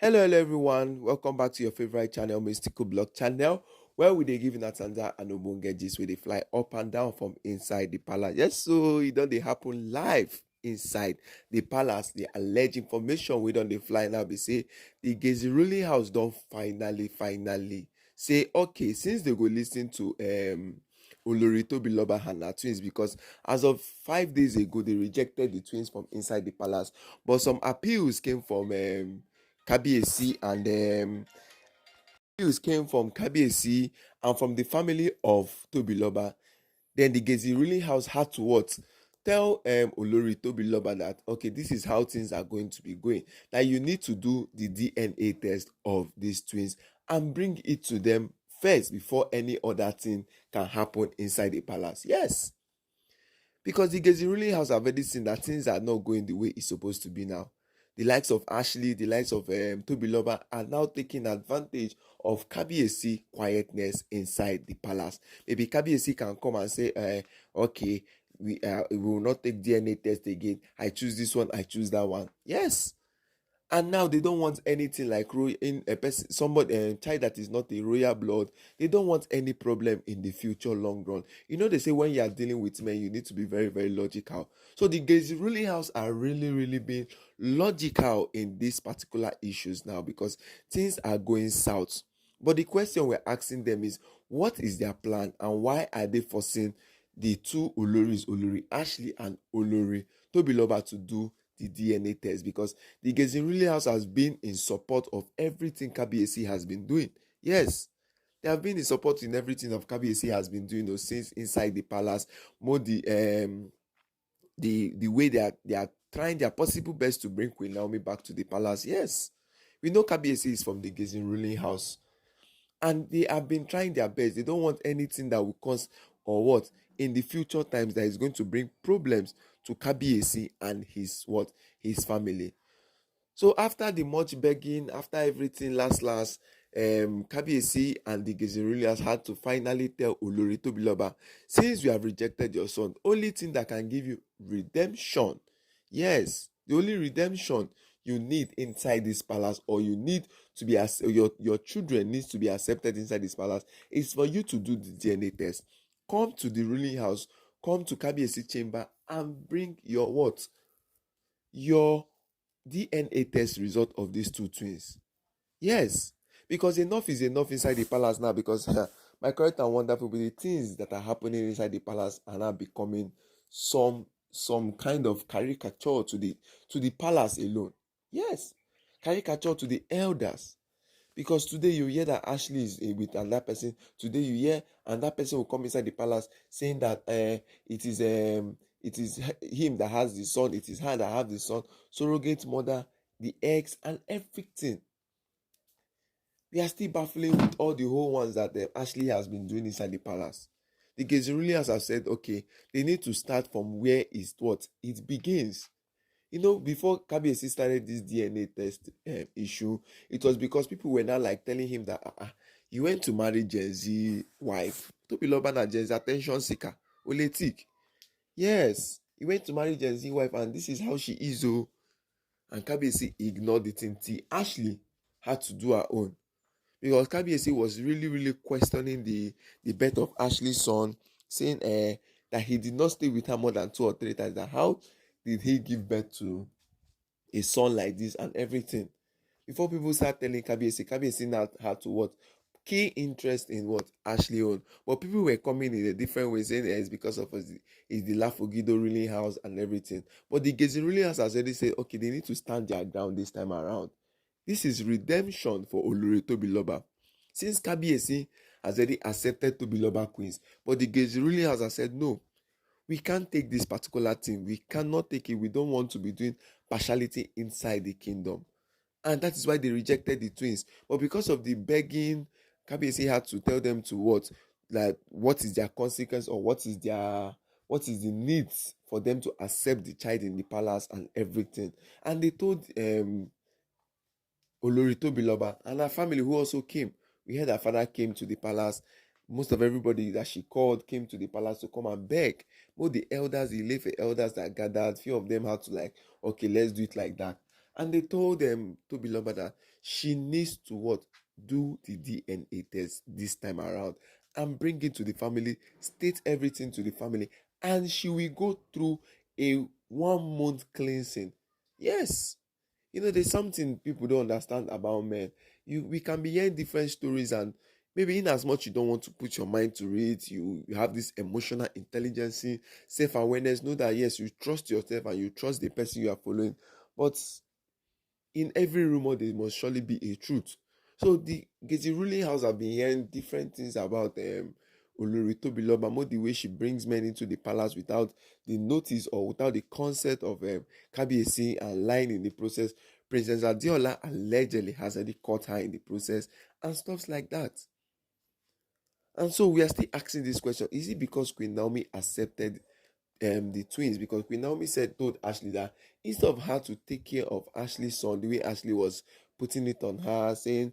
Hello everyone. Welcome back to your favorite channel, Mystical Blog channel, where we dey give you Natanja and Obonge gist where they fly up and down from inside the palace. Yes, so it don't they happen live inside the palace. The alleged information we don't they fly now. They say the Geisi ruling house don't finally say okay, since they go listen to Olori Tobi and her twins, because as of 5 days ago they rejected the twins from inside the palace, but some appeals came from Kabiyesi and news came from Kabiyesi and from the family of Tobiloba. Then the Geisi ruling house had to what? Tell Olori Tobiloba that okay, this is how things are going to be going. That you need to do the DNA test of these twins and bring it to them first before any other thing can happen inside the palace. Yes, because the Geisi ruling house have already seen that things are not going the way it's supposed to be now. The likes of Ashley, the likes of Tobiloba are now taking advantage of Kabiyesi quietness inside the palace. Maybe Kabiyesi can come and say, okay, we will not take DNA test again. I choose this one, I choose that one. Yes. And now they don't want anything like in a person, somebody, a child that is not a royal blood. They don't want any problem in the future, long run. You know, they say when you are dealing with men, you need to be very logical. So the Geisi ruling house are really being logical in these particular issues now because things are going south. But the question we're asking them is, what is their plan and why are they forcing the two Oloris, Olori Ashley and Olori Tobiloba, to do the DNA test? Because the Geisi ruling house has been in support of everything Kabiyesi has been doing. Yes, they have been in support in everything of Kabiyesi has been doing, since inside the palace. More the way they are trying their possible best to bring Queen Naomi back to the palace. Yes, we know Kabiyesi is from the Geisi ruling house, and they have been trying their best. They don't want anything that will cause or what in the future times that is going to bring problems to Kabiyesi and his family. So after the much begging, after everything, last Kabiyesi and the Geisi rulers had to finally tell Olori Tobiloba, since you have rejected your son, only thing that can give you redemption, yes, the only redemption you need inside this palace, or you need to be your children needs to be accepted inside this palace, is for you to do the DNA test. Come to the ruling house, come to Kabiyesi chamber and bring your what? Your DNA test result of these two twins. Yes, because enough is enough inside the palace now. Because my correct and wonderful, but the things that are happening inside the palace are now becoming some kind of caricature to the palace alone. Yes, caricature to the elders. Because today you hear that Ashley is with another person. Today you hear another person will come inside the palace saying that it is him that has the son, it is her that has the son, surrogate mother, the eggs, and everything. They are still baffling with all the whole ones that Ashley has been doing inside the palace. The Gezurians have said, okay, they need to start from where is what it begins. Before Kabiyesi started this DNA test issue, it was because people were now like telling him that you went to marry Gen Z wife. Tobiloba na Gen Z attention seeker. Oletik. Yes, he went to marry Gen Z wife and this is how she is. Oh. And Kabiyesi ignored it until Ashley had to do her own. Because Kabiyesi was really questioning the birth of Ashley's son, saying that he did not stay with her more than 2 or 3 times. That how did he give birth to a son like this and everything? Before people start telling Kabiyesi now had to what? Key interest in what Ashley owned. But people were coming in a different way, saying it's because of it's the Lafogido ruling house and everything. But the Geisi ruling house has already said, okay, they need to stand their ground this time around. This is redemption for Olori Tobiloba. Since Kabiyesi has already accepted Tobiloba queens, but the Geisi ruling house has said, no, we can't take this particular thing. We cannot take it. We don't want to be doing partiality inside the kingdom. And that is why they rejected the twins. But because of the begging, Kabiyesi had to tell them to what? Like, what is their consequence, or what is the needs for them to accept the child in the palace and everything. And they told Olori Tobiloba and her family, who also came. We heard her father came to the palace. Most of everybody that she called came to the palace to come and beg. Both the elders, the Ile-Ife elders that gathered, few of them had to like, okay, let's do it like that. And they told Tobi Loba that she needs to what? Do the DNA test this time around and bring it to the family, state everything to the family, and she will go through a 1 month cleansing. Yes. There's something people don't understand about men. We can be hearing different stories, and maybe in as much you don't want to put your mind to it, you have this emotional intelligence, self-awareness, know that yes, you trust yourself and you trust the person you are following. But in every rumor there must surely be a truth. So the Gezi ruling house have been hearing different things about Olori Tobiloba, more the way she brings men into the palace without the notice or without the consent of Kabiyesi, and lying in the process. Princess Adiola allegedly has already caught her in the process and stuff like that. And so we are still asking this question: is it because Queen Naomi accepted the twins? Because Queen Naomi told Ashley that instead of her to take care of Ashley's son the way Ashley was putting it on her, saying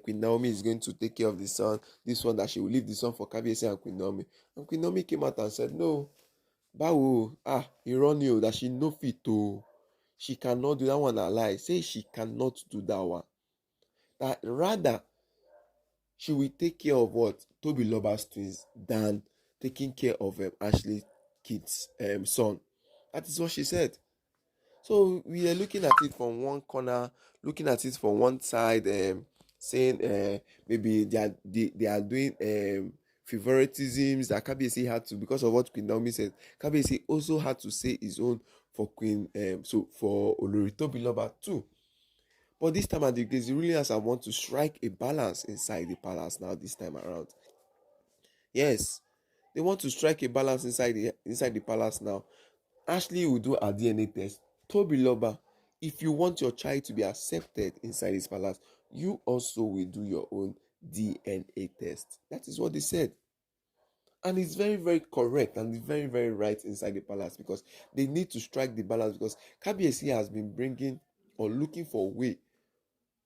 Queen Naomi is going to take care of the son, this one that she will leave the son for Kabiyesi and Queen Naomi. And Queen Naomi came out and said, no, Bawo, ironic that she no fit to. She cannot do that one, a lie. Say she cannot do that one. That rather she will take care of what? Toby Loba's twins than taking care of Ashley kids son. That is what she said. So we are looking at it from one corner, looking at it from one side, saying maybe they are doing favoritisms that Kabiyesi had to, because of what Queen Naomi said. Kabiyesi also had to say his own for for Olori Tobiloba too. But this time at the Gezi ruling house, I want to strike a balance inside the palace now. This time around, yes, they want to strike a balance inside the palace now. Ashley will do a DNA test. Tobiloba, if you want your child to be accepted inside this palace, you also will do your own DNA test. That is what they said. And it's very, very correct and very, very right inside the palace, because they need to strike the balance, because Kabiyesi has been bringing or looking for a way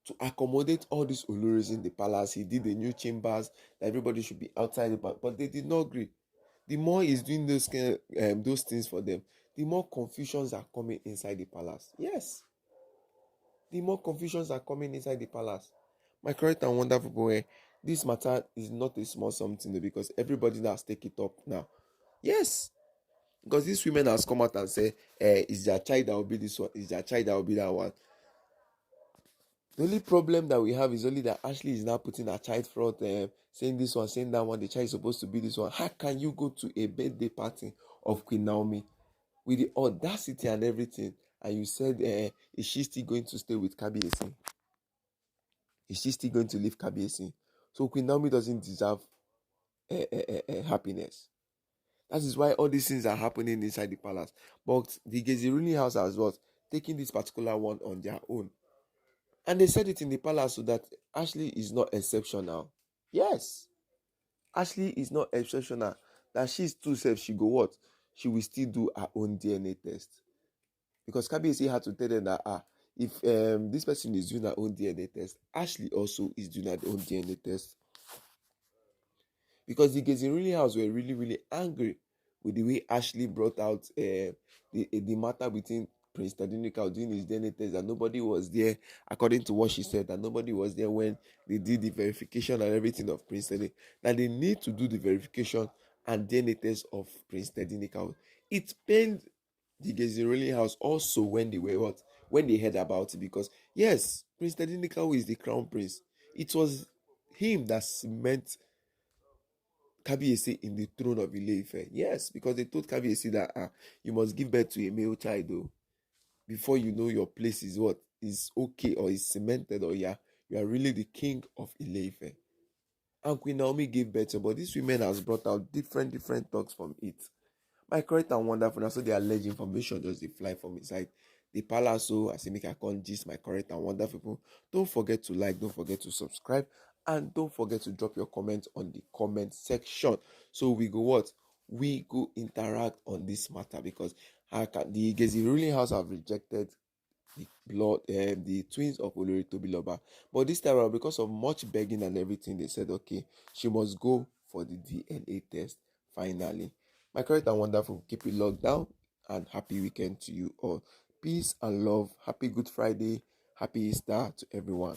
to accommodate all these Oloris in the palace. He did the new chambers that everybody should be outside the palace, but they did not agree. The more he's doing those things for them, the more confusions are coming inside the palace. Yes, the more confusions are coming inside the palace. My correct and wonderful boy, this matter is not a small something, because everybody now has taken it up now. Yes, because these women has come out and say, it's their child that will be this one, it's their child that will be that one. The only problem that we have is only that Ashley is now putting her child front, saying this one, saying that one. The child is supposed to be this one. How can you go to a birthday party of Queen Naomi with the audacity and everything, and you said, is she still going to stay with Kabiyesi? Is she still going to leave Kabiyesi? So Queen Naomi doesn't deserve happiness. That is why all these things are happening inside the palace. But the Gezi ruling house has what? Taking this particular one on their own. And they said it in the palace so that Ashley is not exceptional. Yes, Ashley is not exceptional. That she's too safe. She go what? She will still do her own DNA test. Because Kabiyesi had to tell them that if this person is doing her own DNA test, Ashley also is doing her own DNA test. Because the Gezi ruling house were really, really angry with the way Ashley brought out the matter between Prince Tadinika doing his DNA test, that nobody was there, according to what she said, that nobody was there when they did the verification and everything of Prince Tadinika. That they need to do the verification and DNA test of Prince Tadinika. It pained the Gezi ruling house also when they were what? When they heard about it, because yes, Prince Tadinika is the crown prince. It was him that cement Kabiyesi in the throne of Ile-Ife. Yes, because they told Kabiyesi that you must give birth to a male child though, before you know your place is what? Is okay or is cemented, or you are really the king of Ile-Ife. And Queen Naomi gave birth to, but these women has brought out different talks from it. My correct and wonderful, now so they alleged information just they fly from inside the palace. So I say make I con gist my correct and wonderful people. Don't forget to like, don't forget to subscribe, and don't forget to drop your comment on the comment section. So we go what? We go interact on this matter, because the Gezi ruling house have rejected the twins of Olori Tobiloba. But this time around, because of much begging and everything, they said, okay, she must go for the DNA test finally. My correct and wonderful, keep it locked down, and happy weekend to you all. Peace and love. Happy Good Friday. Happy Easter to everyone.